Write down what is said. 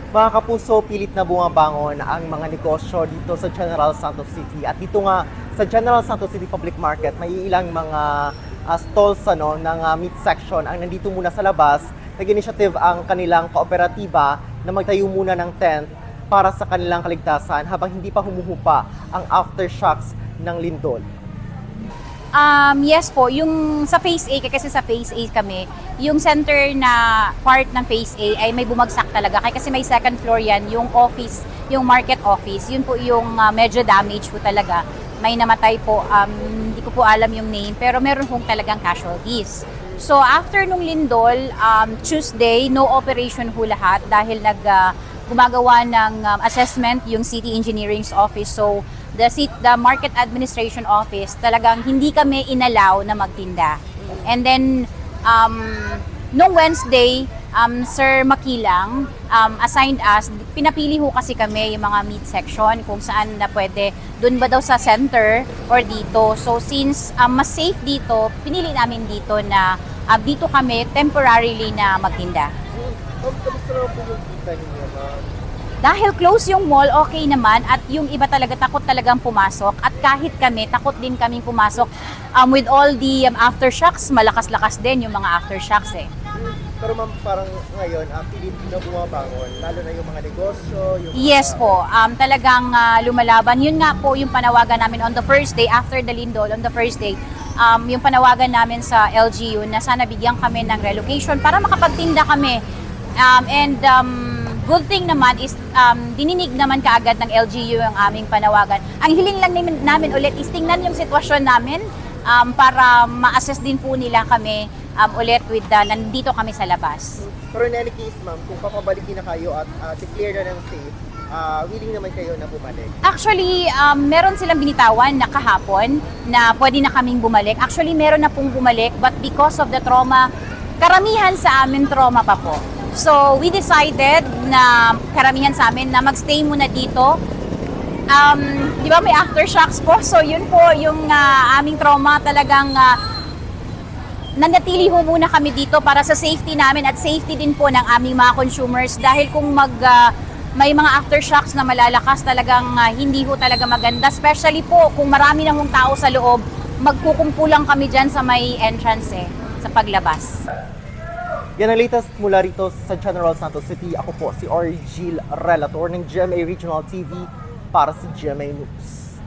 Mga kapuso, pilit na bumabangon ang mga negosyo dito sa General Santos City. At dito nga sa General Santos City Public Market, may ilang mga stalls ng meat section ang nandito muna sa labas. Nag-initiative ang kanilang kooperatiba na magtayo muna ng tent para sa kanilang kaligtasan habang hindi pa humuhupa ang aftershocks ng lindol. Yes po, yung sa Phase A, kasi sa Phase A kami, yung center na part ng Phase A ay may bumagsak talaga. Kasi may second floor yan, yung office, yung market office, yun po yung medyo damage po talaga. May namatay po, hindi ko po alam yung name, pero meron pong talagang casualties. So after nung lindol, Tuesday, no operation po lahat dahil gumagawa ng assessment yung City Engineering's office. So the Market Administration Office, talagang hindi kami inalaw na magtinda. And then, nung Wednesday, Sir Makilang assigned us, pinapili ho kasi kami yung mga meat section kung saan na pwede, dun ba daw sa center or dito. So since mas safe dito, pinili namin dito na dito kami temporarily na magtinda. Kamusta naman po yung kita ninyo, ma'am? Dahil close yung mall, okay naman, at yung iba talaga takot talagang pumasok, at kahit kami, takot din kaming pumasok. With all the aftershocks, malakas-lakas din yung mga aftershocks eh. Pero ma'am, parang ngayon, pilit na bumabangon, lalo na yung mga negosyo, yung Yes po, talagang lumalaban. Yun nga po yung panawagan namin on the first day, after the lindol, on the first day, yung panawagan namin sa LGU na sana bigyan kami ng relocation para makapagtinda kami. Good thing naman is dininig naman kaagad ng LGU yung aming panawagan. Ang hiling lang namin ulit is tingnan yung sitwasyon namin para ma-assess din po nila kami ulit with nandito kami sa labas. Pero in any case, ma'am, kung papabalikin na kayo at declare na ng safe, willing naman kayo na bumalik? Actually, meron silang binitawan na kahapon na pwede na kaming bumalik. Actually, meron na pong bumalik, but because of the trauma, karamihan sa amin trauma pa po. So, we decided na karamihan sa amin na magstay muna dito. Di ba may aftershocks po? So, yun po yung aming trauma. Talagang nanatili ho muna kami dito para sa safety namin at safety din po ng aming mga consumers. Dahil kung may mga aftershocks na malalakas, talagang hindi ho talaga maganda. Especially po kung marami na hong tao sa loob, magkukumpulang kami dyan sa may entrance sa paglabas. Yan ang latest mula rito sa General Santos City. Ako po si Orgil Relator ng GMA Regional TV para sa GMA News.